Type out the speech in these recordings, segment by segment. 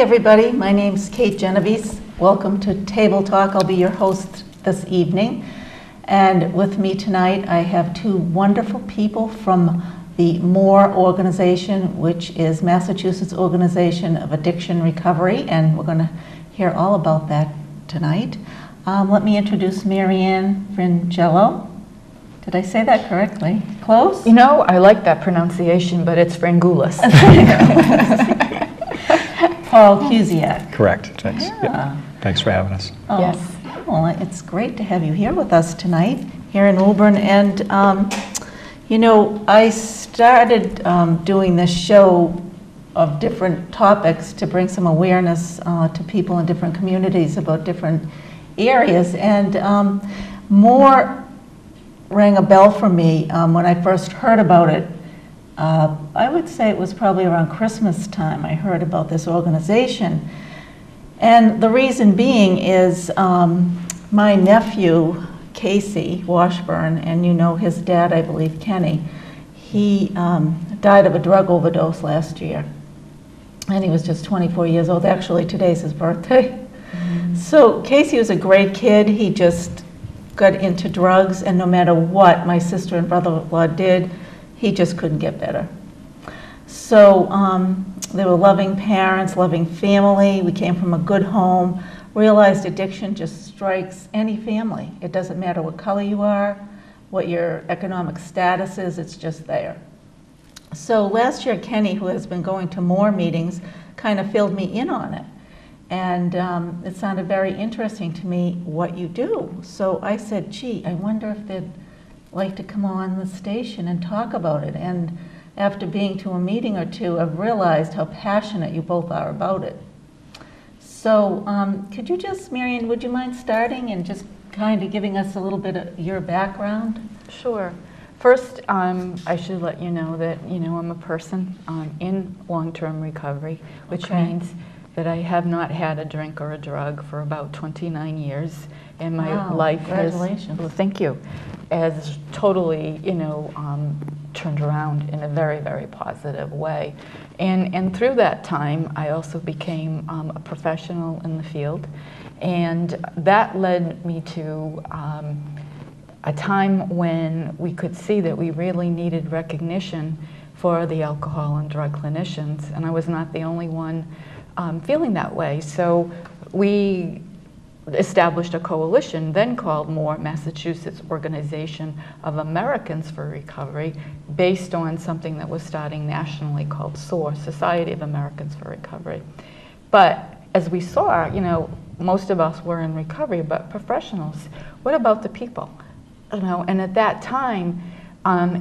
everybody, my name's Kate Genovese. Welcome to Table Talk. I'll be your host this evening. And with me tonight I have two wonderful people from the MORE organization, which is Massachusetts Organization of Addiction Recovery, and we're going to hear all about that tonight. Let me introduce Marianne Frangello. Did I say that correctly? Close? You know, I like that pronunciation, but it's Frangoulis. Paul Cusiak. Correct. Thanks. Yeah. Yep. Thanks for having us. Oh, Yes. Well, it's great to have you here with us tonight, here in Woburn. And, you know, I started doing this show of different topics to bring some awareness to people in different communities about different areas. And MORE rang a bell for me when I first heard about it. I would say it was probably around Christmas time I heard about this organization. And the reason being is my nephew, Casey Washburn, and you know his dad, I believe, Kenny, he died of a drug overdose last year. And he was just 24 years old. Actually, today's his birthday. Mm-hmm. So Casey was a great kid. He just got into drugs, and no matter what my sister and brother-in-law did, he just couldn't get better. So they were loving parents, loving family. We came from a good home, realized addiction just strikes any family. It doesn't matter what color you are, what your economic status is, it's just there. So last year, Kenny, who has been going to MORE meetings, kind of filled me in on it. And it sounded very interesting to me what you do. So I said, gee, I wonder if they'd like to come on the station and talk about it. And after being to a meeting or two, I've realized how passionate you both are about it. So could you just, Marianne, would you mind starting and just kind of giving us a little bit of your background? Sure. First, I should let you know that, I'm a person in long-term recovery, which means that I have not had a drink or a drug for about 29 years. And my life congratulations. Well, thank you, has totally, turned around in a very, very positive way. And through that time, I also became a professional in the field. And that led me to a time when we could see that we really needed recognition for the alcohol and drug clinicians. And I was not the only one feeling that way. So we established a coalition then called MORE, Massachusetts Organization of Americans for Recovery, based on something that was starting nationally called SOAR, Society of Americans for Recovery. But as we saw, most of us were in recovery, but professionals, what about the people? And at that time,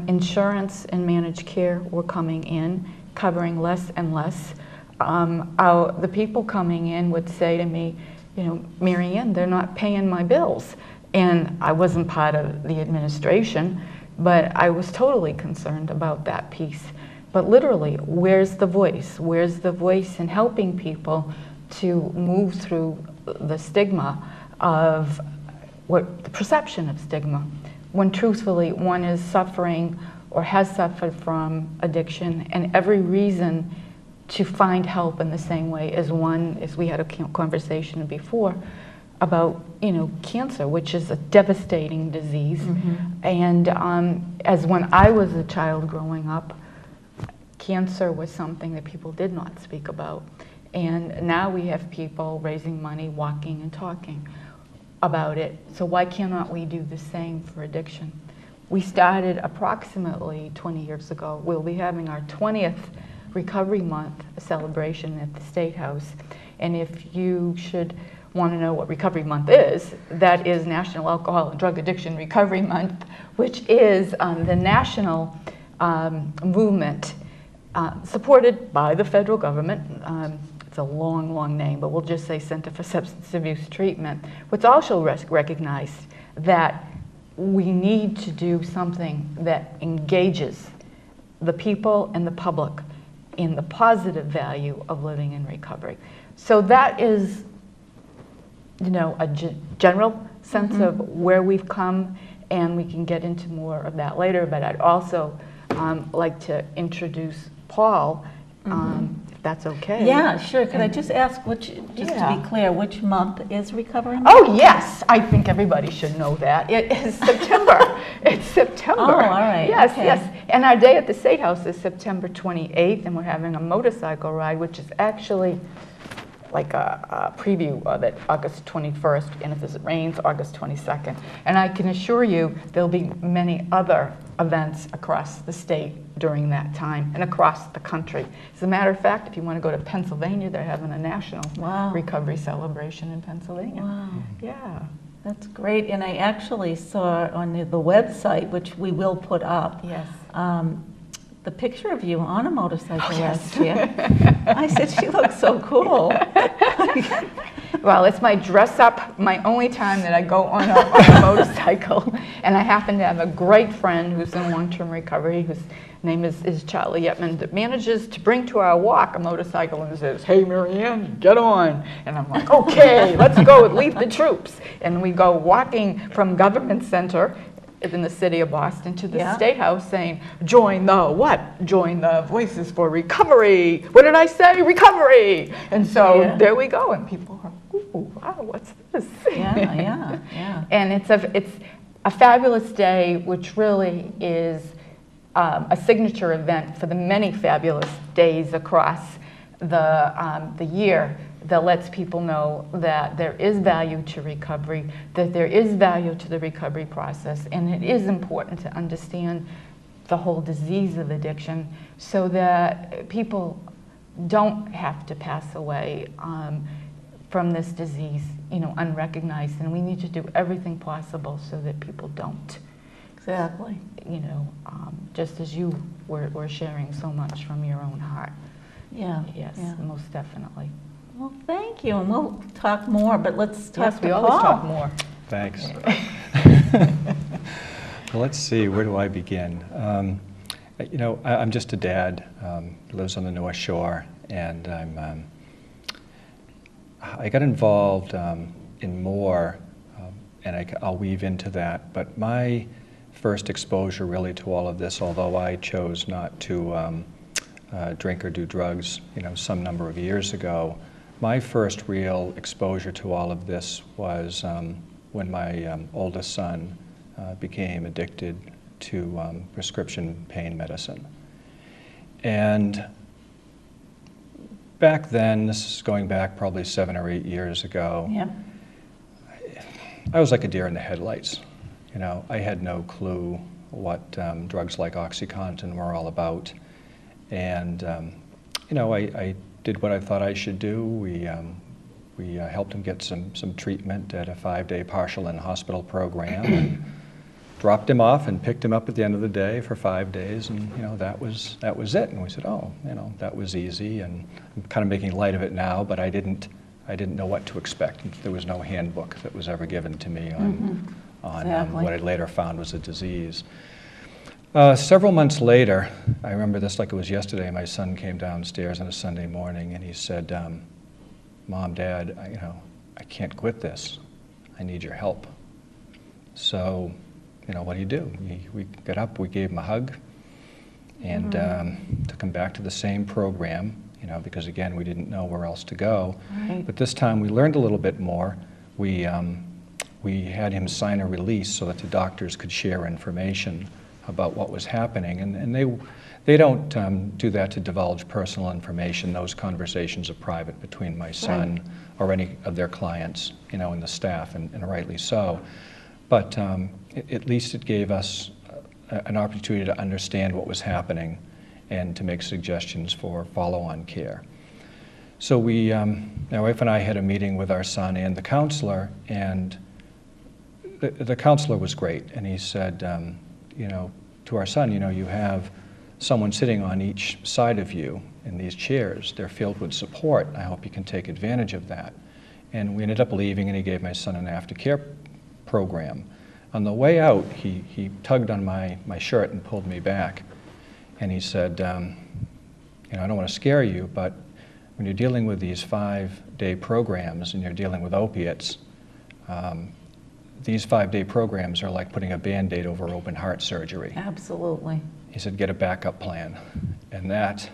insurance and managed care were coming in, covering less and less. The people coming in would say to me, Marianne, they're not paying my bills. And I wasn't part of the administration, but I was totally concerned about that piece. But literally, where's the voice? Where's the voice in helping people to move through the stigma of the perception of stigma, when truthfully one is suffering or has suffered from addiction, and every reason to find help in the same way as we had a conversation before about, cancer, which is a devastating disease. Mm-hmm. And as when I was a child growing up, cancer was something that people did not speak about. And now we have people raising money, walking and talking about it. So why cannot we do the same for addiction? We started approximately 20 years ago. We'll be having our 20th Recovery Month celebration at the State House. And if you should want to know what Recovery Month is, that is National Alcohol and Drug Addiction Recovery Month, which is the national movement supported by the federal government. It's a long, long name, but we'll just say Center for Substance Abuse Treatment, which also recognized that we need to do something that engages the people and the public in the positive value of living in recovery. So that is, a general sense of where we've come, and we can get into more of that later, but I'd also like to introduce Paul, that's okay. Yeah, sure. Could I just ask, just to Yeah. be clear, which month is Recovery Month? Oh, yes, I think everybody should know that. It is September. It's September. Oh, all right. Yes, Okay. yes. And our day at the State House is September 28th, and we're having a motorcycle ride, which is actually like a preview of it, August 21st, and if it rains, August 22nd. And I can assure you there'll be many other events across the state during that time and across the country. As a matter of fact, if you want to go to Pennsylvania, they're having a national recovery celebration in Pennsylvania. Wow. Yeah. That's great. And I actually saw on the website, which we will put up, Yes. the picture of you on a motorcycle yes. last year. I said, she looks so cool. Well, it's my dress up, my only time that I go on a motorcycle. And I happen to have a great friend who's in long-term recovery, whose name is Charlie Yetman, that manages to bring to our walk a motorcycle and says, "Hey, Marianne, get on." And I'm like, okay, let's go, leave the troops. And we go walking from Government Center in the city of Boston to the State House saying, "Join the what? Join the Voices for Recovery." What did I say? Recovery. And so there we go. And people are, "Ooh, wow, what's this?" Yeah. And it's a fabulous day, which really is a signature event for the many fabulous days across the year that lets people know that there is value to recovery, that there is value to the recovery process, and it is important to understand the whole disease of addiction so that people don't have to pass away from this disease, unrecognized. And we need to do everything possible so that people don't. Exactly. Just as you were sharing so much from your own heart. Yeah. Yes, Yeah. most definitely. Well, thank you, and we'll talk more, but let's talk Yes, to we Paul. always talk more. Thanks. Well, let's see, where do I begin? I'm just a dad, lives on the North Shore, and I got involved in more, and I'll weave into that, but my first exposure really to all of this, although I chose not to drink or do drugs, some number of years ago, my first real exposure to all of this was when my oldest son became addicted to prescription pain medicine. And back then, this is going back probably 7 or 8 years ago, I was like a deer in the headlights. I had no clue what drugs like OxyContin were all about. And, I did what I thought I should do. We helped him get some treatment at a 5-day partial in-hospital program and dropped him off and picked him up at the end of the day for 5 days. And, that was it. And we said, oh, that was easy. And I'm kind of making light of it now, but I didn't know what to expect. There was no handbook that was ever given to me on what I later found was a disease. Several months later, I remember this like it was yesterday, my son came downstairs on a Sunday morning and he said, "Mom, Dad, I can't quit this. I need your help." So, what do? We got up, we gave him a hug, and took him back to the same program, because again, we didn't know where else to go. Right. But this time we learned a little bit more. We had him sign a release so that the doctors could share information about what was happening, and they don't do that to divulge personal information. Those conversations are private between my son or any of their clients, and the staff, and rightly so. But at least it gave us an opportunity to understand what was happening and to make suggestions for follow-on care. So my wife and I had a meeting with our son and the counselor, and the counselor was great, and he said, to our son, you have someone sitting on each side of you in these chairs. They're filled with support. I hope you can take advantage of that. And we ended up leaving, and he gave my son an aftercare program. On the way out, he tugged on my shirt and pulled me back. And he said, I don't want to scare you, but when you're dealing with these 5-day programs and you're dealing with opiates, these 5-day programs are like putting a Band-Aid over open heart surgery. Absolutely. He said, get a backup plan. And that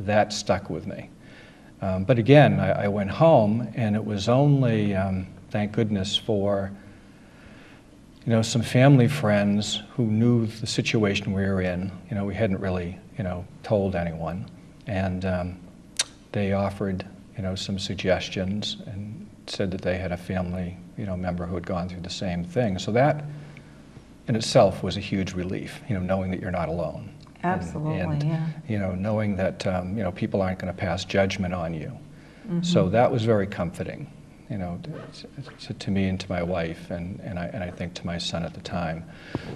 that stuck with me. But again, I went home, and it was only, thank goodness for, some family friends who knew the situation we were in. We hadn't really, told anyone. And they offered, some suggestions and said that they had a family, member who had gone through the same thing. So that in itself was a huge relief, knowing that you're not alone. Absolutely, and knowing that, people aren't going to pass judgment on you. Mm-hmm. So that was very comforting, to me and to my wife, and I think to my son at the time.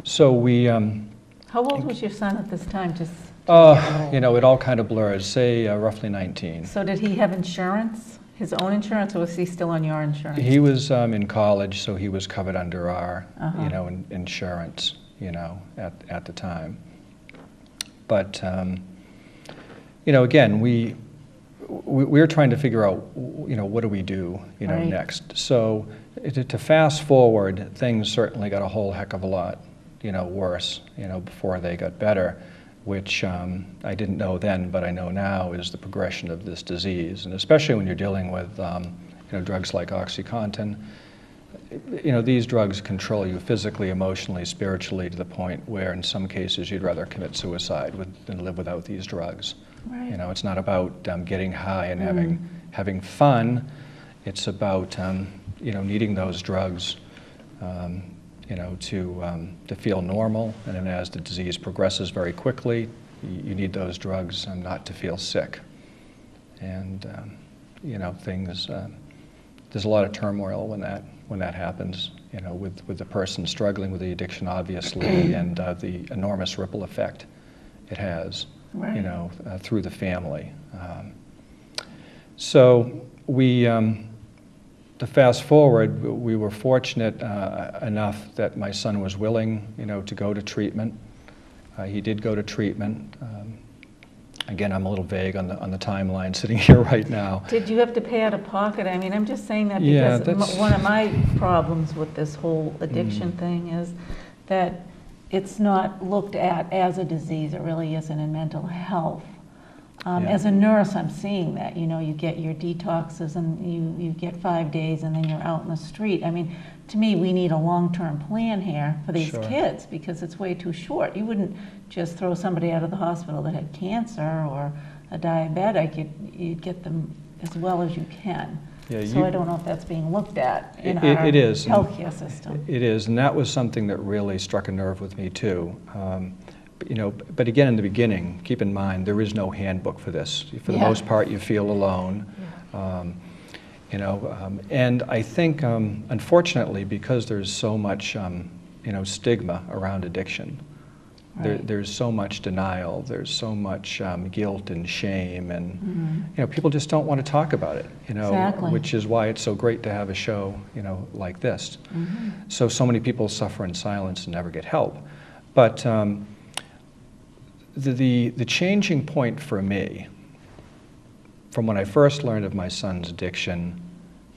So we... How old was your son at this time? Just it all kind of blurs, say roughly 19. So did he have insurance, his own insurance, or was he still on your insurance? He was in college, so he was covered under our, insurance, at the time. But, again, we were trying to figure out, what do we do, Right. next. So to fast forward, things certainly got a whole heck of a lot, worse, before they got better, which I didn't know then, but I know now is the progression of this disease. And especially when you're dealing with, drugs like OxyContin, these drugs control you physically, emotionally, spiritually, to the point where in some cases you'd rather commit suicide than live without these drugs. Right. It's not about getting high and having fun. It's about needing those drugs, to feel normal. And then as the disease progresses very quickly, you need those drugs not to feel sick. And things. There's a lot of turmoil when that happens, with the person struggling with the addiction, obviously, and the enormous ripple effect it has, Right. Through the family. So we, to fast forward, we were fortunate enough that my son was willing, to go to treatment. He did go to treatment. Again, I'm a little vague on the timeline sitting here right now. Did you have to pay out of pocket? I mean, I'm just saying that Yeah, because one of my problems with this whole addiction thing is that it's not looked at as a disease. It really isn't in mental health. As a nurse, I'm seeing that. You get your detoxes and you get 5 days and then you're out in the street. I mean, to me, we need a long-term plan here for these Sure. kids because it's way too short. You wouldn't just throw somebody out of the hospital that had cancer or a diabetic. You'd get them as well as you can. Yeah, so I don't know if that's being looked at in our it is. healthcare system. It is, and that was something that really struck a nerve with me too. But again, in the beginning, keep in mind there is no handbook for this. For the most part, you feel alone. And I think, unfortunately, because there's so much, stigma around addiction, Right. there's so much denial, there's so much guilt and shame, and people just don't want to talk about it. Exactly. Which is why it's so great to have a show, like this. So many people suffer in silence and never get help. But the changing point for me, from when I first learned of my son's addiction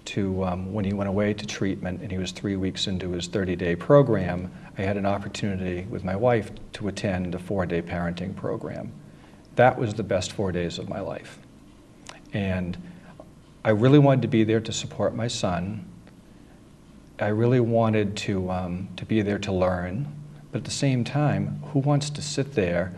to when he went away to treatment and he was 3 weeks into his 30-day program, I had an opportunity with my wife to attend a 4-day parenting program. That was the best 4 days of my life. And I really wanted to be there to support my son. I really wanted to be there to learn. But at the same time, who wants to sit there?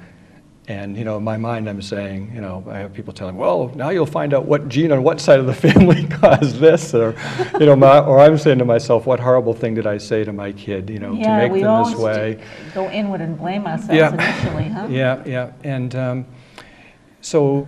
And, in my mind, I'm saying, I have people telling, well, now you'll find out what gene on what side of the family caused this, or, or I'm saying to myself, what horrible thing did I say to my kid, to make we them this always way. Go inward and blame ourselves initially, huh? Yeah. And so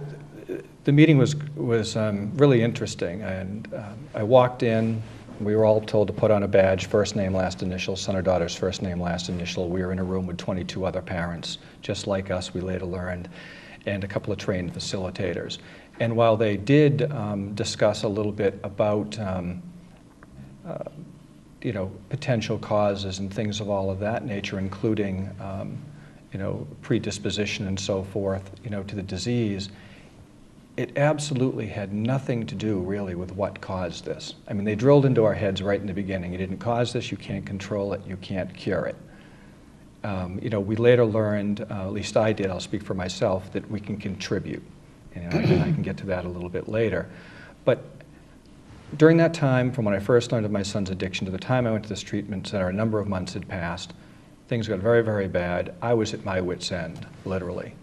the meeting was really interesting, and I walked in. We were all told to put on a badge, first name, last initial, son or daughter's first name, last initial. We were in a room with 22 other parents, just like us, we later learned, and a couple of trained facilitators. And while they did discuss a little bit about potential causes and things of all of that nature, including predisposition and so forth, to the disease, it absolutely had nothing to do really with what caused this. I mean, they drilled into our heads right in the beginning. You didn't cause this, you can't control it, you can't cure it. We later learned, at least I did, I'll speak for myself, that we can contribute. And I can get to that a little bit later. But during that time, from when I first learned of my son's addiction to the time I went to this treatment center, a number of months had passed. Things got very, very bad. I was at my wit's end, literally.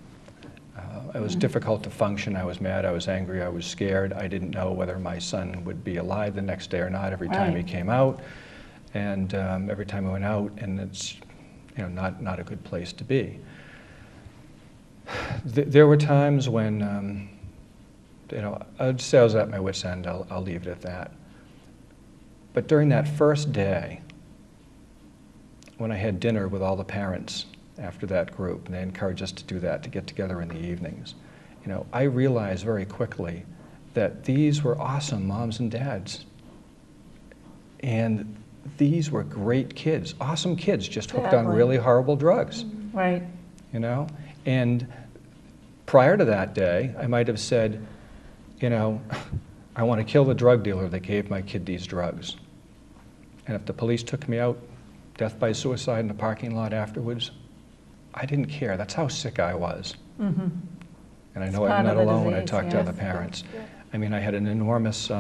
It was difficult to function. I was mad, I was angry, I was scared. I didn't know whether my son would be alive the next day or not every time he came out. And every time I went out, and it's not a good place to be. There were times when, I'd say I was at my wit's end, I'll leave it at that. But during that first day, when I had dinner with all the parents after that group, and they encouraged us to do that, to get together in the evenings, I realized very quickly that these were awesome moms and dads. And these were great kids, awesome kids, just hooked on really horrible drugs. Right. And prior to that day, I might have said, I want to kill the drug dealer that gave my kid these drugs. And if the police took me out, death by suicide in the parking lot afterwards, I didn't care. That's how sick I was. Mm-hmm. And I know I'm not alone when I talk to yes. other parents. I mean, I had an enormous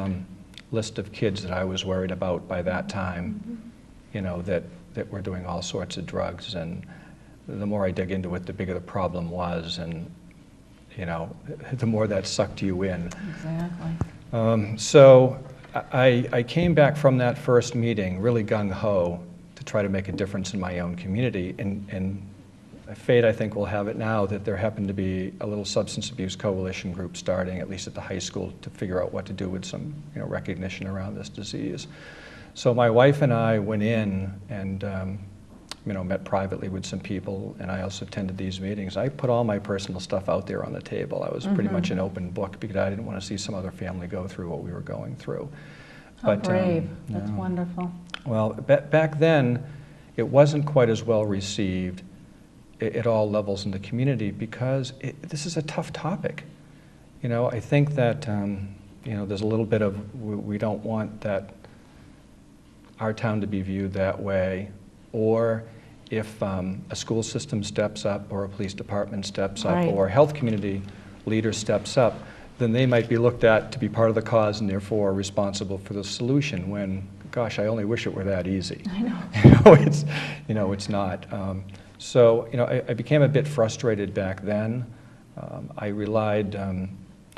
list of kids that I was worried about by that time, that were doing all sorts of drugs. And the more I dig into it, the bigger the problem was. And, the more that sucked you in. Exactly. So I came back from that first meeting really gung-ho to try to make a difference in my own community. And fate, I think, will have it now that there happened to be a little substance abuse coalition group starting, at least at the high school, to figure out what to do with some recognition around this disease. So my wife and I went in and met privately with some people, and I also attended these meetings. I put all my personal stuff out there on the table. I was pretty much an open book because I didn't want to see some other family go through what we were going through. How brave. That's wonderful. Well, back then, it wasn't quite as well received at all levels in the community because this is a tough topic. I think that there's a little bit of we don't want that our town to be viewed that way, or if a school system steps up or a police department steps up or a health community leader steps up, then they might be looked at to be part of the cause and therefore responsible for the solution when, gosh, I only wish it were that easy. I know. It's not. So, I became a bit frustrated back then. I relied,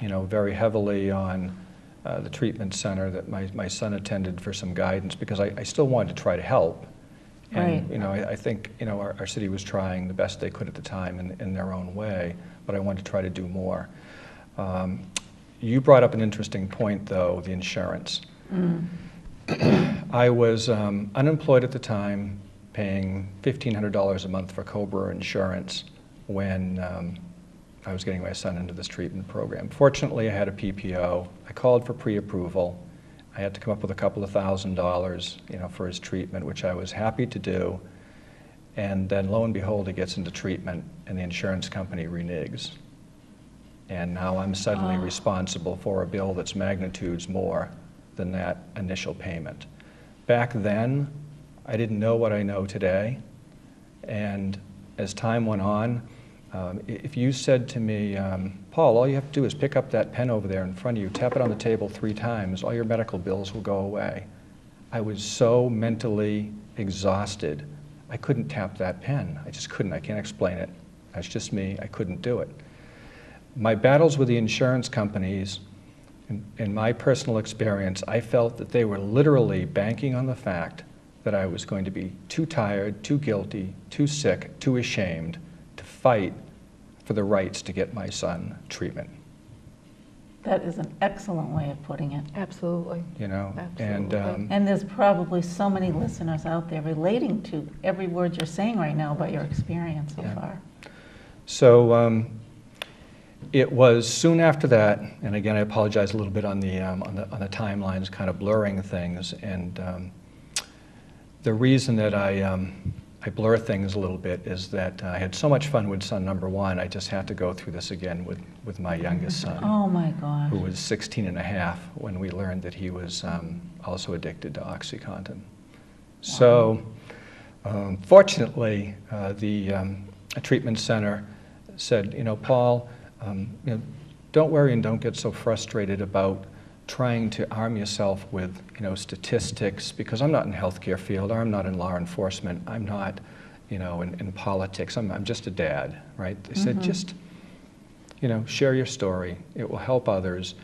very heavily on the treatment center that my son attended for some guidance because I still wanted to try to help. And, I think, our city was trying the best they could at the time in their own way, but I wanted to try to do more. You brought up an interesting point, though, the insurance. I was unemployed at the time, paying $1,500 a month for COBRA insurance when I was getting my son into this treatment program. Fortunately, I had a PPO. I called for pre-approval. I had to come up with a couple of $1,000s, for his treatment, which I was happy to do. And then, lo and behold, he gets into treatment, and the insurance company reneges. And now I'm suddenly responsible for a bill that's magnitudes more than that initial payment. Back then, I didn't know what I know today. And as time went on, if you said to me, Paul, all you have to do is pick up that pen over there in front of you, tap it on the table 3 times, all your medical bills will go away. I was so mentally exhausted, I couldn't tap that pen. I just couldn't. I can't explain it. That's just me. I couldn't do it. My battles with the insurance companies, in my personal experience, I felt that they were literally banking on the fact that I was going to be too tired, too guilty, too sick, too ashamed to fight for the rights to get my son treatment. That is an excellent way of putting it. Absolutely. Absolutely. And there's probably so many listeners out there relating to every word you're saying right now about your experience so far. So it was soon after that, and again I apologize a little bit on the timelines, kind of blurring things, and the reason that I blur things a little bit is that I had so much fun with son number 1, I just had to go through this again with my youngest son. Oh my gosh. Who was 16 and a half when we learned that he was also addicted to OxyContin. Wow. So fortunately, the treatment center said, Paul, don't worry and don't get so frustrated about trying to arm yourself with, statistics, because I'm not in the healthcare field, or I'm not in law enforcement, I'm not, in politics, I'm just a dad, right? They said, just, share your story. It will help others.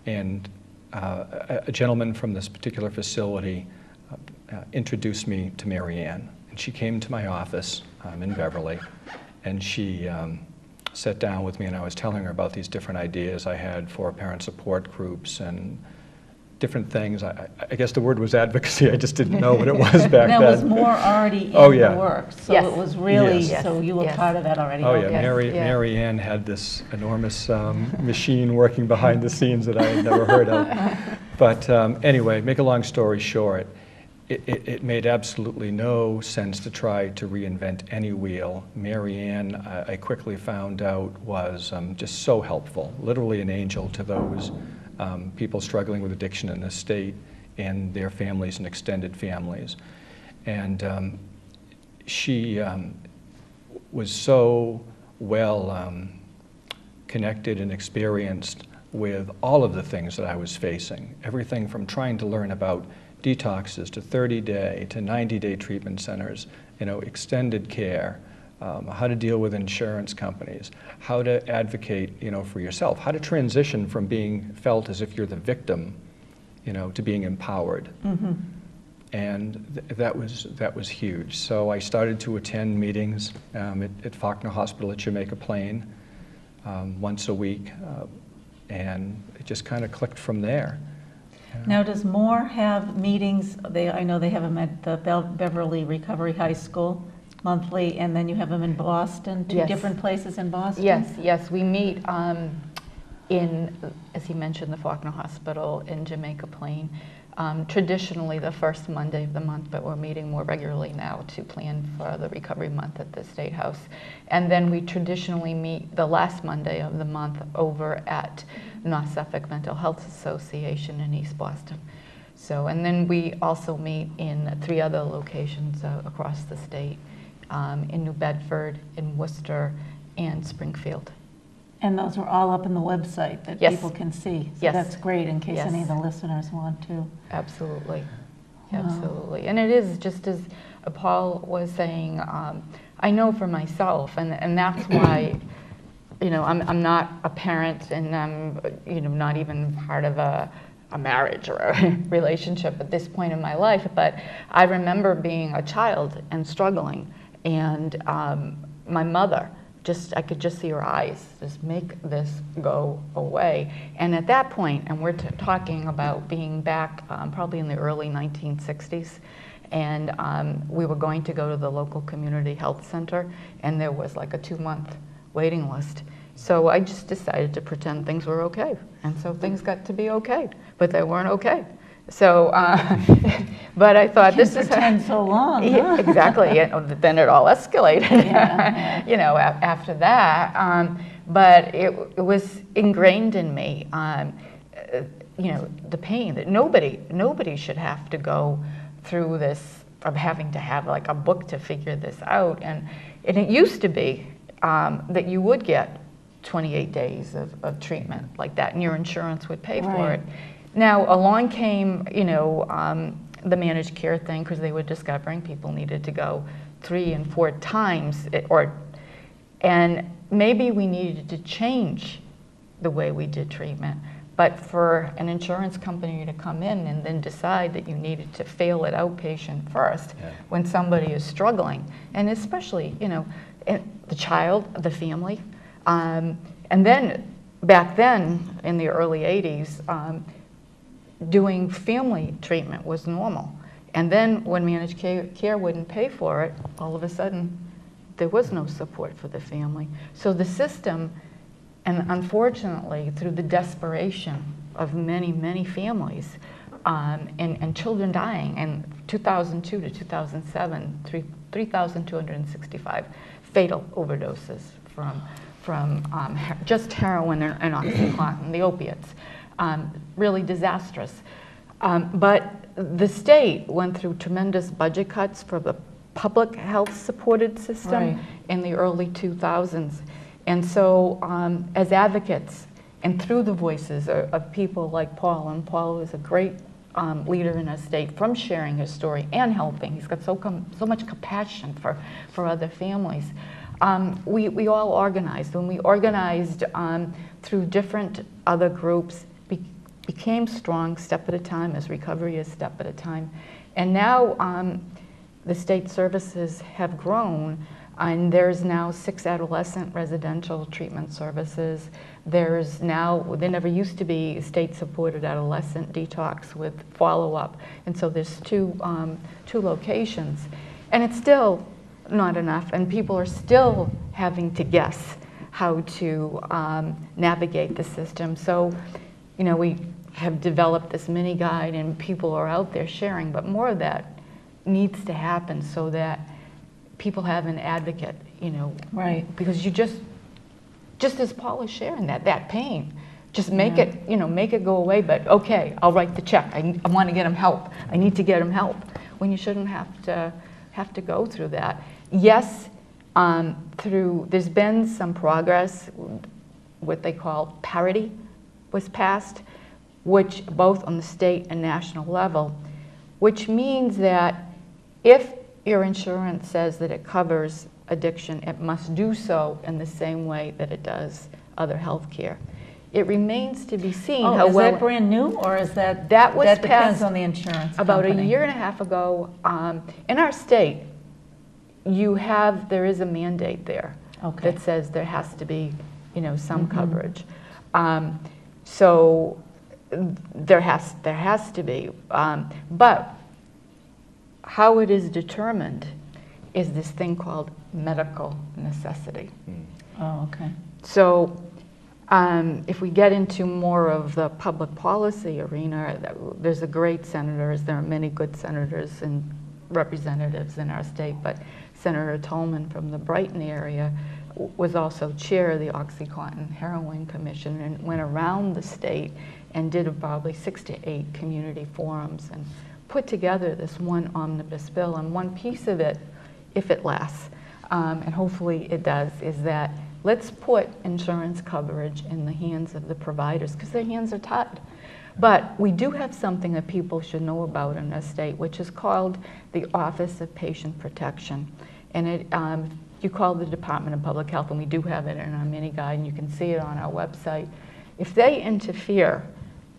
And a gentleman from this particular facility introduced me to Mary Ann. And she came to my office in Beverly, and she sat down with me, and I was telling her about these different ideas I had for parent support groups and different things. I guess the word was advocacy. I just didn't know what it was back then. Now, was more already in the works, so Yes. it was really, Yes. so you were Yes. part of that already. Oh yeah, Okay. Mary Ann had this enormous machine working behind the scenes that I had never heard of. But anyway, make a long story short, it made absolutely no sense to try to reinvent any wheel. Mary Ann, I quickly found out, was just so helpful, literally an angel to those people struggling with addiction in this state and their families and extended families. And she was so well connected and experienced with all of the things that I was facing, everything from trying to learn about detoxes to 30-day to 90-day treatment centers, extended care, how to deal with insurance companies, how to advocate, for yourself, how to transition from being felt as if you're the victim, to being empowered. And that was huge. So I started to attend meetings at Faulkner Hospital at Jamaica Plain once a week, and it just kind of clicked from there. Now, does Moore have meetings? I know they have them at the Beverly Recovery High School monthly, and then you have them in Boston, two Yes. different places in Boston? Yes, we meet in, as he mentioned, the Faulkner Hospital in Jamaica Plain. Traditionally the first Monday of the month, but we're meeting more regularly now to plan for the Recovery Month at the State House. And then we traditionally meet the last Monday of the month over at North Suffolk Mental Health Association in East Boston. So, and then we also meet in 3 other locations across the state, in New Bedford, in Worcester, and Springfield. And those are all up in the website that Yes. people can see. So Yes. that's great in case Yes. any of the listeners want to. Absolutely, Wow. absolutely. And it is, just as Paul was saying, I know for myself, and that's why, I'm not a parent, and I'm, not even part of a marriage or a relationship at this point in my life, but I remember being a child and struggling, and my mother, I could just see her eyes, just make this go away. And at that point, and we're talking about being back probably in the early 1960s, and we were going to go to the local community health center, and there was like a 2-month waiting list. So I just decided to pretend things were okay. And so things got to be okay, but they weren't okay. So, but I thought this is pretend so long, huh? Exactly. Then it all escalated, after that. But it was ingrained in me, the pain that nobody should have to go through this of having to have like a book to figure this out. And it used to be that you would get 28 days of treatment like that, and your insurance would pay for it. Now, along came, the managed care thing, because they were discovering people needed to go 3 and 4 times, and maybe we needed to change the way we did treatment. But for an insurance company to come in and then decide that you needed to fail at outpatient first when somebody is struggling, and especially, the child, the family, and then back then in the early 80s, doing family treatment was normal. And then when managed care wouldn't pay for it, all of a sudden there was no support for the family. So the system, and unfortunately through the desperation of many, many families, and children dying, in 2002 to 2007, 3,265 fatal overdoses from just heroin and Oxycontin, the opiates. Really disastrous. But the state went through tremendous budget cuts for the public health supported system in the early 2000s. And so as advocates and through the voices of people like Paul, and Paul is a great leader in our state from sharing his story and helping. He's got so much compassion for other families. We all organized. When we organized through different other groups, became strong step at a time, as recovery is step at a time. And now the state services have grown, and there's now 6 adolescent residential treatment services. There's now, there never used to be state-supported adolescent detox with follow-up. And so there's two locations. And it's still not enough, and people are still having to guess how to navigate the system. So, you know, we have developed this mini guide and people are out there sharing, but more of that needs to happen so that people have an advocate, you know. Right. Because you just as Paul is sharing that pain, just make it, you know, make it go away, but okay, I'll write the check. I want to get him help. I need to get him help, when you shouldn't have to go through that. Yes, there's been some progress. What they call parity was passed, which both on the state and national level, which means that if your insurance says that it covers addiction, it must do so in the same way that it does other health care. It remains to be seen how is well. that brand new, or is that That was depends passed on the insurance about company? a year and a half ago. In our state, there is a mandate there that says there has to be, you know, some coverage. So there has to be, but how it is determined is this thing called medical necessity. Oh, okay. So if we get into more of the public policy arena, there's a great senators, there are many good senators and representatives in our state, but Senator Tolman from the Brighton area was also chair of the OxyContin Heroin Commission and went around the state and did probably 6 to 8 community forums and put together this one omnibus bill. And one piece of it, if it lasts, and hopefully it does, is that let's put insurance coverage in the hands of the providers, because their hands are tied. But we do have something that people should know about in our state, which is called the Office of Patient Protection. And it, you call the Department of Public Health, and we do have it in our mini guide, and you can see it on our website. If they interfere,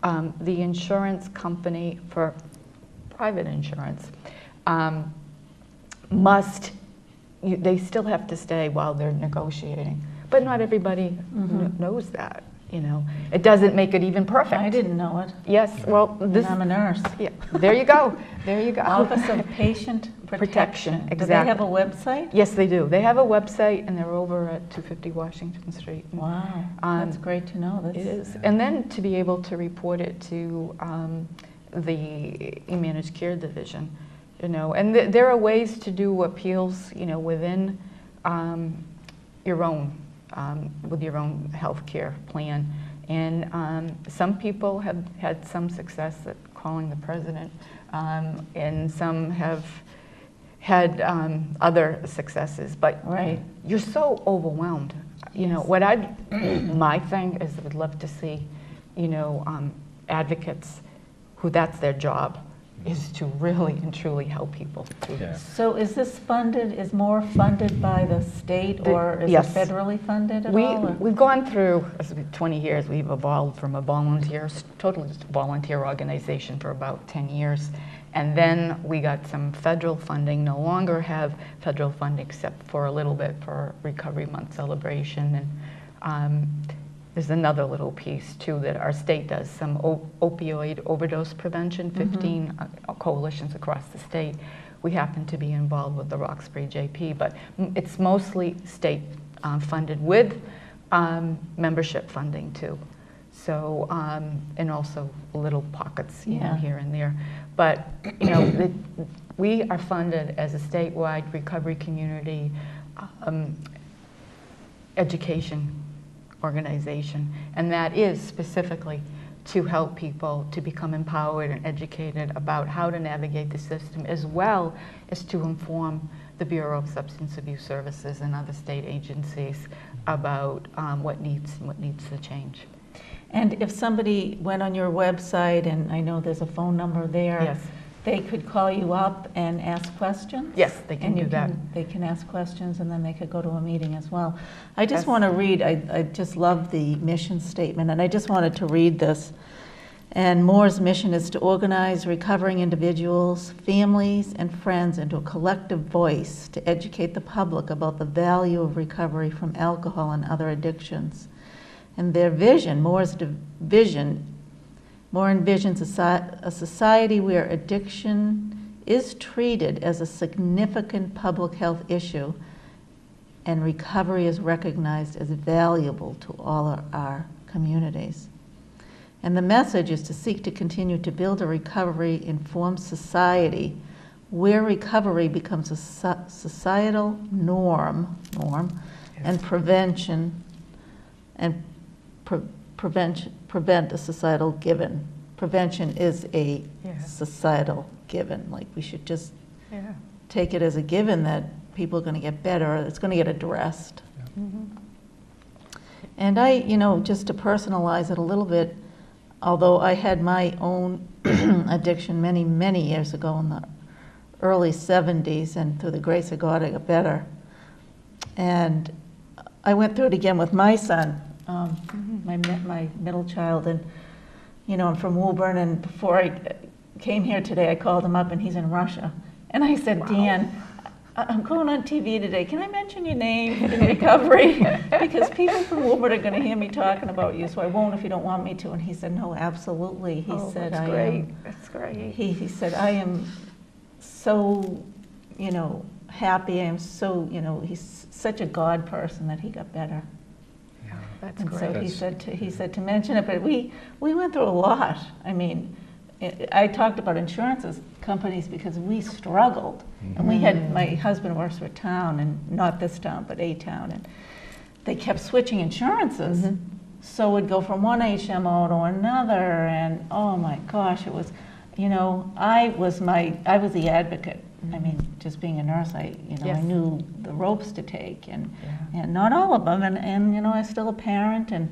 the insurance company for private insurance they still have to stay while they're negotiating. But not everybody knows that, you know. It doesn't make it even perfect. I didn't know it. Yes, well, And I'm a nurse. yeah, there you go, there you go. Office of Patient Protection. Exactly. Do they have a website? Yes, they do. They have a website, and they're over at 250 Washington Street. Wow, that's great to know. It is. And then to be able to report it to the managed care division, you know. And there are ways to do appeals, you know, within your own, with your own health care plan. And some people have had some success at calling the president, and some have had other successes, but you're so overwhelmed. You know, what my thing is I'd love to see, you know, advocates who that's their job, is to really and truly help people through this. So is this funded, more funded by the state, or is yes. it federally funded at all? We've gone through 20 years. We've evolved from a totally volunteer organization for about 10 years. And then we got some federal funding, no longer have federal funding except for a little bit for Recovery Month celebration. And there's another little piece too that our state does, some opioid overdose prevention, 15 coalitions across the state. We happen to be involved with the Roxbury JP, but it's mostly state funded with membership funding too. So, and also little pockets, you know, here and there. But, you know, we are funded as a statewide recovery community education organization, and that is specifically to help people to become empowered and educated about how to navigate the system, as well as to inform the Bureau of Substance Abuse Services and other state agencies about what needs to change. And if somebody went on your website, and I know there's a phone number there. Yes. They could call you up and ask questions? Yes, they can And do that. They can ask questions, and then they could go to a meeting as well. I just Yes. want to read, I just love the mission statement, and I just wanted to read this. And Moore's mission is to organize recovering individuals, families, and friends into a collective voice to educate the public about the value of recovery from alcohol and other addictions. And their vision, Moore's vision, Moore envisions a society where addiction is treated as a significant public health issue and recovery is recognized as valuable to all our communities. And the message is to seek to continue to build a recovery-informed society where recovery becomes a societal norm Yes. and prevention and prevent a societal given. Prevention is a Yeah. societal given. Like, we should just Yeah. take it as a given that people are going to get better, it's going to get addressed. And I, just to personalize it a little bit, although I had my own addiction many, many years ago in the early 70s, and through the grace of God, I got better. And I went through it again with my son, my middle child, and I'm from Woburn, and before I came here today, I called him up, and he's in Russia. And I said, Wow. Dan, I'm going on TV today. Can I mention your name in recovery? Because people from Woburn are going to hear me talking about you, so I won't if you don't want me to. And he said, no, absolutely. He said, that's great. That's great. He said, I am so, happy. I am so, he's such a God person that he got better. Yeah. That's And great. so That's- he said to mention it, but we went through a lot. I mean, I talked about insurance companies because we struggled. And we had, my husband works for a town, and not this town, but a town, and they kept switching insurances. So we'd go from one HMO to another, and oh my gosh, it was, I was the advocate. I mean, just being a nurse, I Yes. knew the ropes to take, and Yeah. and not all of them, and I was still a parent, and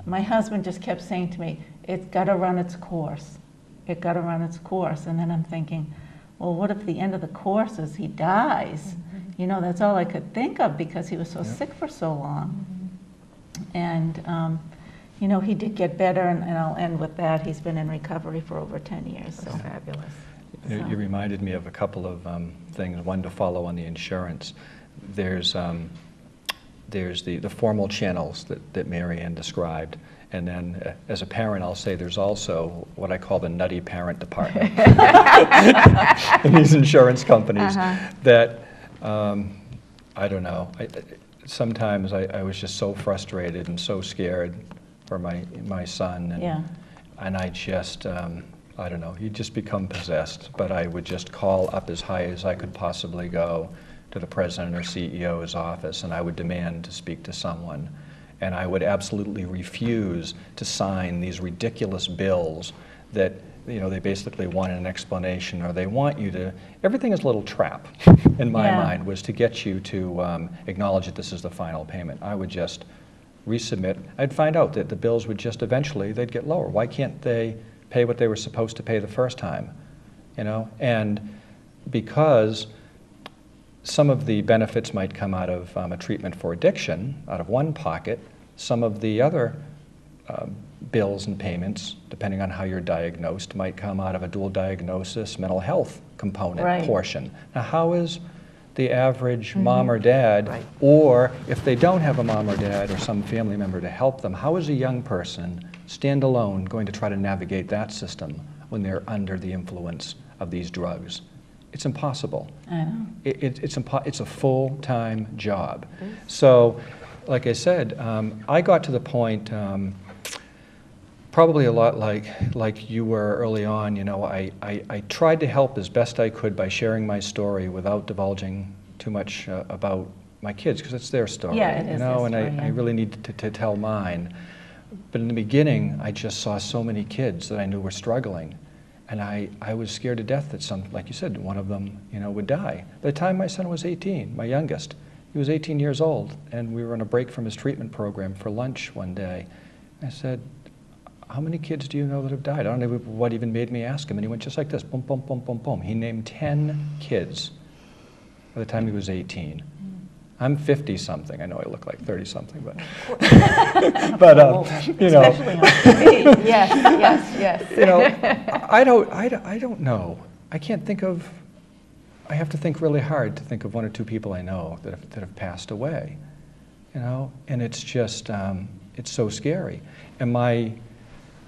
my husband just kept saying to me, it's got to run its course. It got to run its course. And then I'm thinking, well, what if the end of the course is he dies? That's all I could think of because he was so sick for so long. And, he did get better, and I'll end with that. He's been in recovery for over 10 years. So. That's fabulous. You reminded me of a couple of things, one to follow on the insurance. There's the formal channels that Mary Ann described, and then as a parent, I'll say there's also what I call the nutty parent department in these insurance companies that, I don't know, sometimes I was just so frustrated and so scared for my son, and I just, I don't know, he'd just become possessed, but I would just call up as high as I could possibly go to the president or CEO's office, and I would demand to speak to someone. And I would absolutely refuse to sign these ridiculous bills that, they basically want an explanation, or they want you to, everything is a little trap, in my mind, was to get you to acknowledge that this is the final payment. I would just resubmit. I'd find out that the bills would just eventually, they'd get lower. Why can't they pay what they were supposed to pay the first time? And because some of the benefits might come out of a treatment for addiction, out of one pocket. Some of the other bills and payments, depending on how you're diagnosed, might come out of a dual diagnosis mental health component portion. Now, how is the average mom or dad, or if they don't have a mom or dad or some family member to help them, how is a young person, standalone, going to try to navigate that system when they're under the influence of these drugs? It's impossible. I know. It's a full-time job. So, like I said, I got to the point, probably a lot like you were early on. I tried to help as best I could by sharing my story without divulging too much about my kids, because it's their story. Yeah, it is their and story, I really needed to tell mine. But in the beginning, I just saw so many kids that I knew were struggling. And I was scared to death that like you said, one of them, would die. By the time my son was 18, my youngest, he was 18 years old, and we were on a break from his treatment program for lunch one day. I said, how many kids do you know that have died? I don't know what even made me ask him. And he went just like this, boom, boom, boom, boom, boom. He named 10 kids by the time he was 18. I'm 50-something. I know I look like 30-something, but you know, Especially on TV. Yes. you know, I don't know. I can't think of. I have to think really hard to think of one or two people I know that have passed away. You know, and it's just it's so scary. And my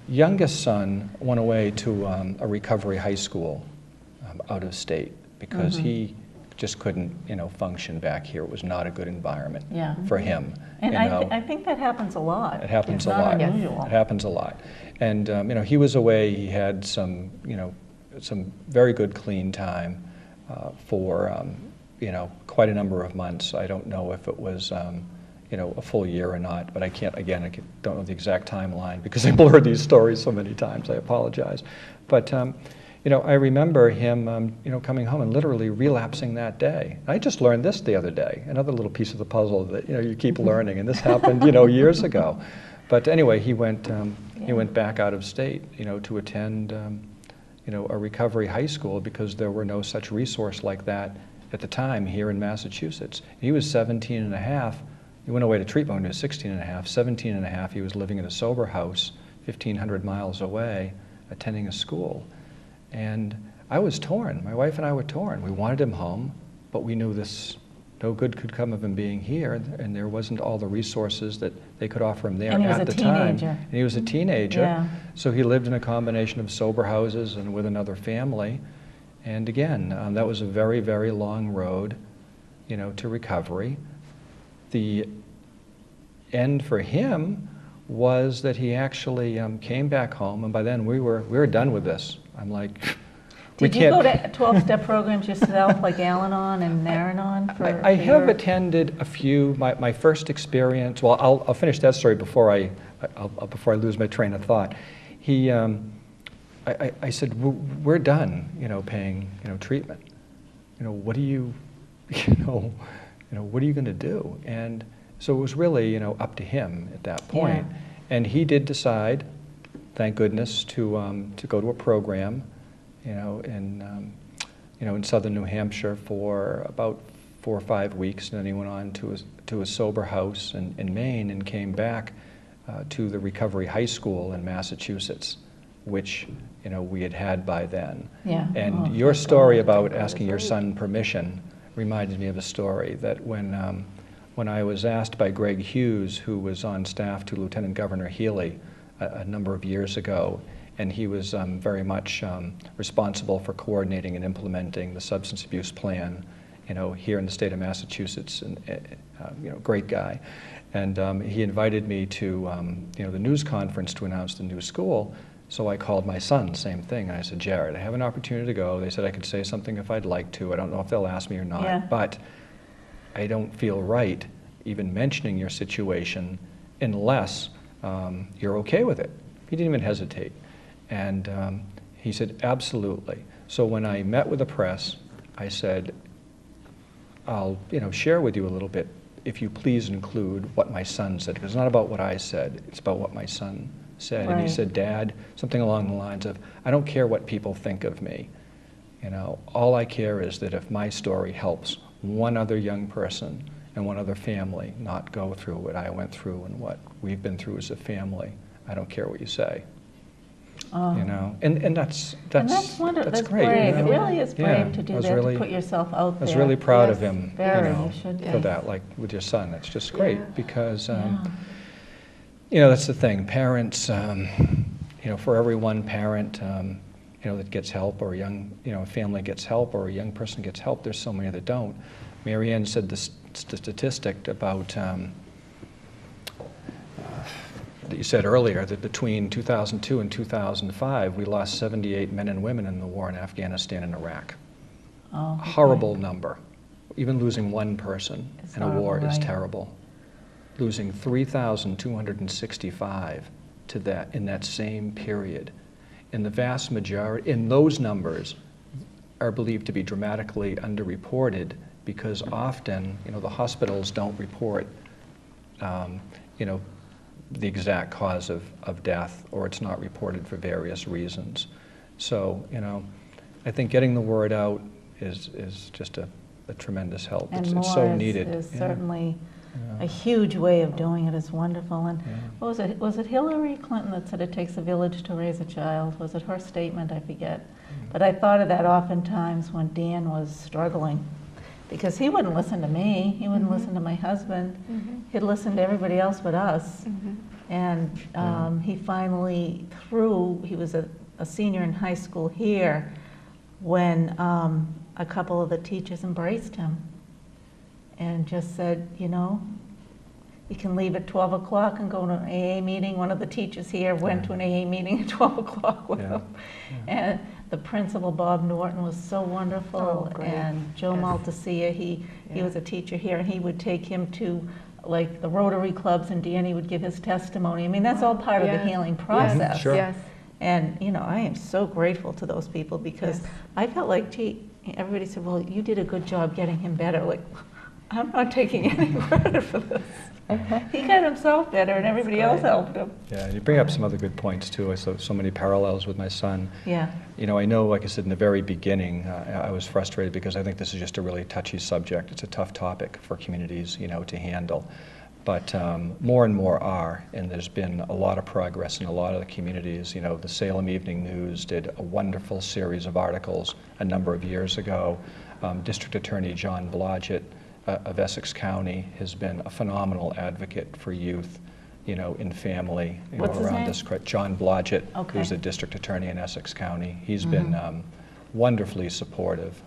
youngest son went away to a recovery high school out of state because he just couldn't, you know, function back here. It was not a good environment for him. And you know. I think that happens a lot. It happens it's a not lot. Unusual. It happens a lot. And you know, he was away. He had some, you know, some very good clean time for, you know, quite a number of months. I don't know if it was, you know, a full year or not. But I can't. Again, don't know the exact timeline because I blurred these stories so many times. I apologize. But you know, I remember him, you know, coming home and literally relapsing that day. I just learned this the other day, another little piece of the puzzle that, you know, you keep learning, and this happened, you know, years ago. But anyway, he went back out of state, you know, to attend, you know, a recovery high school because there were no such resource like that at the time here in Massachusetts. He was 17 and a half. He went away to treatment when he was 16 and a half. 17 and a half, he was living in a sober house 1,500 miles away, attending a school. And I was torn. My wife and I were torn. We wanted him home, but we knew no good could come of him being here, and there wasn't all the resources that they could offer him there at the time. And he was a teenager. Yeah. So he lived in a combination of sober houses and with another family. And again, that was a very, very long road, you know, to recovery. The end for him was that he actually came back home, and by then we were done with this. I'm like, Did you go to 12-step programs yourself, like Al-Anon and Nar-Anon? I have attended a few. My first experience. Well, I'll finish that story before I lose my train of thought. I said, we're done, you know, paying, you know, treatment. You know, what do you what are you going to do? And so it was really, you know, up to him at that point. Yeah. And he did decide, thank goodness, to go to a program, you know, in southern New Hampshire for about 4 or 5 weeks, and then he went on to a sober house in Maine and came back to the recovery high school in Massachusetts, which, you know, we had by then. Yeah. And your story about asking your son permission reminded me of a story that when I was asked by Greg Hughes, who was on staff to Lieutenant Governor Healy a number of years ago, and he was very much responsible for coordinating and implementing the substance abuse plan, you know, here in the state of Massachusetts, and you know, great guy. And he invited me to you know, the news conference to announce the new school. So I called my son, same thing, and I said, Jared, I have an opportunity to go. They said I could say something if I'd like to. I don't know if they'll ask me or not, but I don't feel right even mentioning your situation unless you're okay with it. He didn't even hesitate. And he said, absolutely. So when I met with the press, I said, I'll, you know, share with you a little bit, if you please include what my son said, because it's not about what I said, it's about what my son said. Right. And he said, Dad, something along the lines of, I don't care what people think of me. You know, all I care is that if my story helps one other young person and one other family not go through what I went through and what we've been through as a family, I don't care what you say. Oh. You know, and that's wonderful. That's great. brave. You know? It really is brave to do that, really, to put yourself out there. I was really proud of Yes, him, very, you know, you should for be. that. Like with your son, that's just great because, you know, that's the thing. Parents, you know, for every one parent, you know, that gets help, or a young, you know, a family gets help, or a young person gets help, there's so many that don't. Mary Ann said the statistic about that you said earlier, that between 2002 and 2005, we lost 78 men and women in the war in Afghanistan and Iraq. Oh, okay. Horrible number. Even losing one person in a war is right. terrible. Losing 3,265 to that in that same period. And the vast majority, in those numbers, are believed to be dramatically underreported because often, you know, the hospitals don't report, you know, the exact cause of death, or it's not reported for various reasons. So, you know, I think getting the word out is just a tremendous help. And It's more so needed. is Yeah. certainly Yeah. a huge way of doing it. It's wonderful. And Yeah. what was it? Was it Hillary Clinton that said it takes a village to raise a child? Was it her statement? I forget. But I thought of that oftentimes when Dan was struggling, because he wouldn't listen to me. He wouldn't listen to my husband. He'd listen to everybody else but us. And he finally, he was a senior in high school here when a couple of the teachers embraced him and just said, you know, you can leave at 12 o'clock and go to an AA meeting. One of the teachers here went to an AA meeting at 12 o'clock with him. And the principal, Bob Norton, was so wonderful. Oh, great. And Joe Maltasia, he was a teacher here, and he would take him to like the Rotary clubs, and Danny would give his testimony. I mean, that's all part of the healing process. Sure. Yes. And, you know, I am so grateful to those people, because I felt like, gee, everybody said, well, you did a good job getting him better. Like, I'm not taking any credit for this. He got himself better, and everybody else helped him. Yeah, you bring up some other good points too. I saw so many parallels with my son. Yeah. You know, I know, like I said in the very beginning, I was frustrated because I think this is just a really touchy subject. It's a tough topic for communities, you know, to handle. But more and more are, and there's been a lot of progress in a lot of the communities. You know, the Salem Evening News did a wonderful series of articles a number of years ago. District Attorney John Blodgett of Essex County has been a phenomenal advocate for youth, you know, in family, you What's know, his around name? this. John Blodgett, Okay. who's a district attorney in Essex County. He's been wonderfully supportive.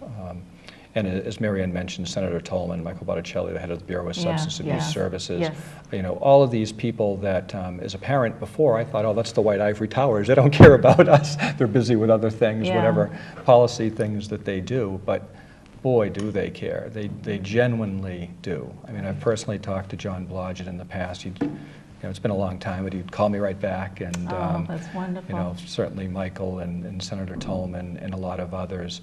And as Marianne mentioned, Senator Tolman, Michael Botticelli, the head of the Bureau of Substance Abuse Services, Yes. you know, all of these people that, as a parent before, I thought, oh, that's the White Ivory Towers. They don't care about us. They're busy with other things, whatever policy things that they do. But boy, do they care. They genuinely do. I mean, I've personally talked to John Blodgett in the past. You know, it's been a long time, but he'd call me right back. And, That's wonderful. you know, certainly Michael and Senator Tolman and a lot of others.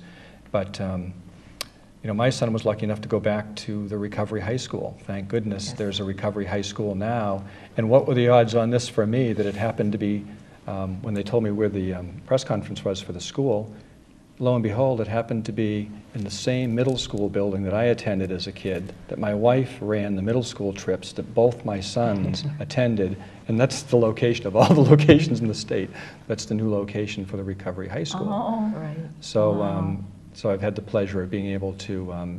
But, you know, my son was lucky enough to go back to the Recovery High School. Thank goodness there's a Recovery High School now. And what were the odds on this for me, that it happened to be, when they told me where the press conference was for the school, lo and behold, it happened to be in the same middle school building that I attended as a kid, that my wife ran the middle school trips that both my sons attended, and that's the location of all the locations in the state. That's the new location for the Recovery High School. Oh, Right. So, so I've had the pleasure of being able to,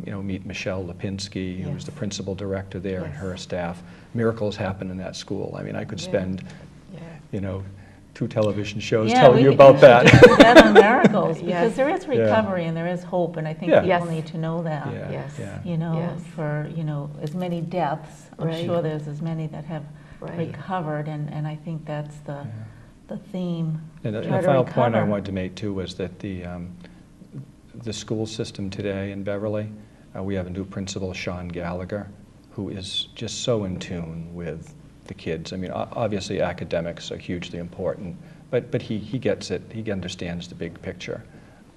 you know, meet Michelle Lipinski, who was the principal director there, and her staff. Miracles happen in that school. I mean, I could spend, you know, 2 television shows telling you about that. Do that on miracles, because there is recovery and there is hope, and I think people need to know that. You know, for, you know, as many deaths, I'm sure there's as many that have recovered, and I think that's the theme. And the final point I wanted to make too was that the school system today in Beverly, we have a new principal, Sean Gallagher, who is just so in tune with the kids. I mean, obviously academics are hugely important, but he gets it. He understands the big picture.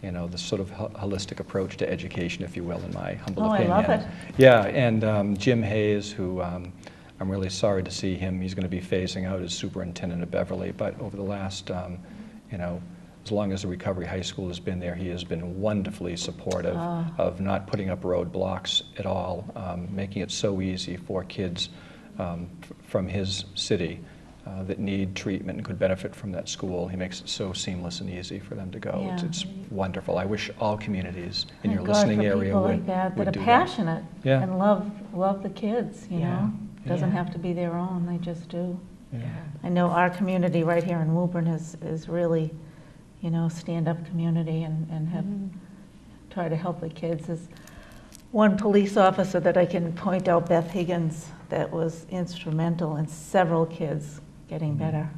You know, the sort of holistic approach to education, if you will, in my humble opinion. I love it. Yeah, and Jim Hayes, who I'm really sorry to see him. He's going to be phasing out as superintendent of Beverly, but over the last, you know, as long as the Recovery High School has been there, he has been wonderfully supportive of not putting up roadblocks at all, making it so easy for kids from his city that need treatment and could benefit from that school. He makes it so seamless and easy for them to go. It's wonderful. I wish all communities in your listening area would like that are passionate and love the kids, you know. It doesn't have to be their own, they just do. I know our community right here in Woburn is really, you know, stand-up community and have tried to help the kids. There's one police officer that I can point out, Beth Higgins, that was instrumental in several kids getting better,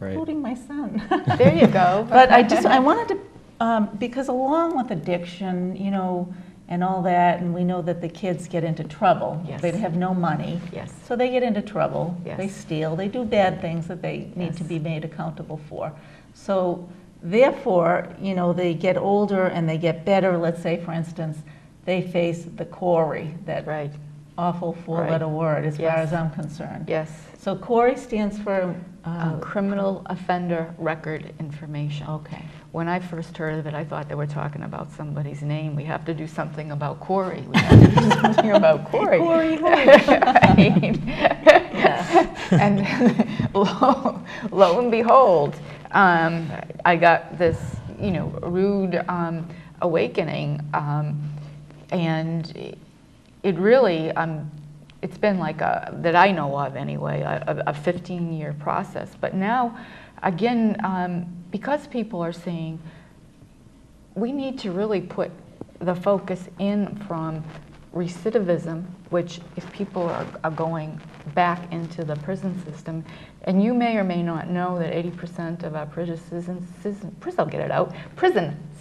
including my son. There you go. But I wanted to, because along with addiction, you know, and all that, and we know that the kids get into trouble. They have no money, so they get into trouble. They steal, they do bad things that they need to be made accountable for. So therefore, you know, they get older and they get better. Let's say, for instance, they face the quarry that awful four-letter word as far Yes. as I'm concerned. Yes. So CORI stands for? Criminal Offender Record Information. Okay. When I first heard of it, I thought they were talking about somebody's name. We have to do something about Corey. We have to do something about Corey. Corey who? I mean, Yeah. and lo and behold, I got this, rude awakening, and it really, it's been like that I know of anyway, a 15-year process. But now, again, because people are saying, we need to really put the focus in from recidivism, which if people are going back into the prison system, and you may or may not know that 80% of our prison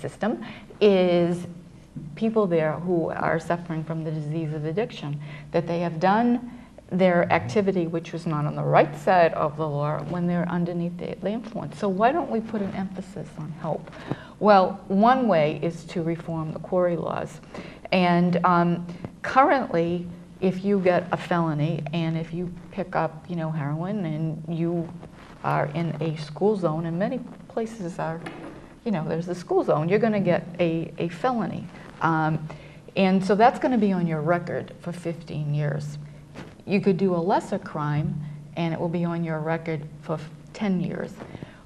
system is people there who are suffering from the disease of addiction, that they have done their activity which was not on the right side of the law when they're underneath the influence. So why don't we put an emphasis on help? Well, one way is to reform the CORI laws. And currently, if you get a felony and if you pick up, heroin and you are in a school zone, and many places are, there's a school zone, you're going to get a felony. And so that's going to be on your record for 15 years. You could do a lesser crime and it will be on your record for 10 years.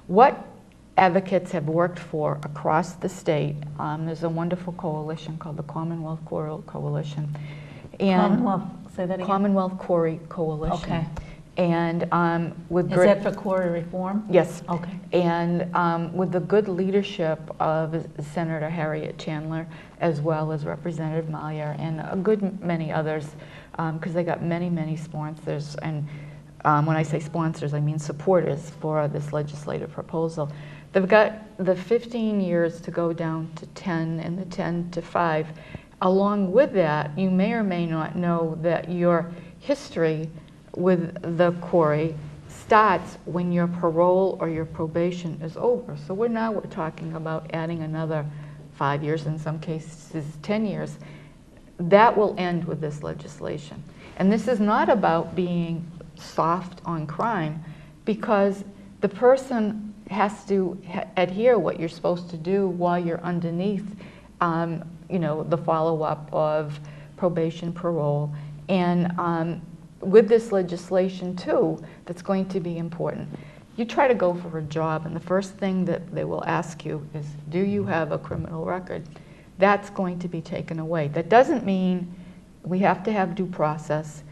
What advocates have worked for across the state, there's a wonderful coalition called the Commonwealth CORI Coalition. And Commonwealth, say that again. Commonwealth CORI Coalition. Okay. And with Is that for CORI reform? Yes. Okay. And with the good leadership of Senator Harriet Chandler, as well as Representative Mallier, and a good many others, because they got many, many sponsors. And when I say sponsors, I mean supporters for this legislative proposal. They've got the 15 years to go down to 10 and the 10 to 5. Along with that, you may or may not know that your history with the CORI starts when your parole or your probation is over. So we're talking about adding another 5 years, in some cases 10 years. That will end with this legislation. And this is not about being soft on crime, because the person has to adhere what you're supposed to do while you're underneath the follow-up of probation, parole, and with this legislation too, that's going to be important. You try to go for a job, and the first thing that they will ask you is, do you have a criminal record? That's going to be taken away. That doesn't mean we have to have due process,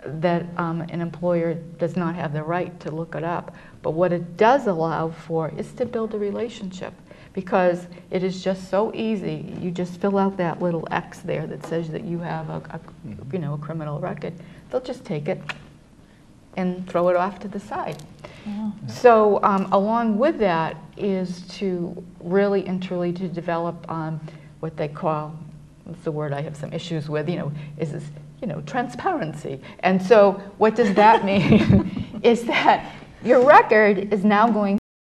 that an employer does not have the right to look it up. But what it does allow for is to build a relationship, because it is just so easy. You just fill out that little X there that says that you have a criminal record. They'll just take it and throw it off to the side. Yeah. So along with that is to really and truly to develop what they call, what's the word I have some issues with, is this, transparency. And so what does that mean? Is that your record is now going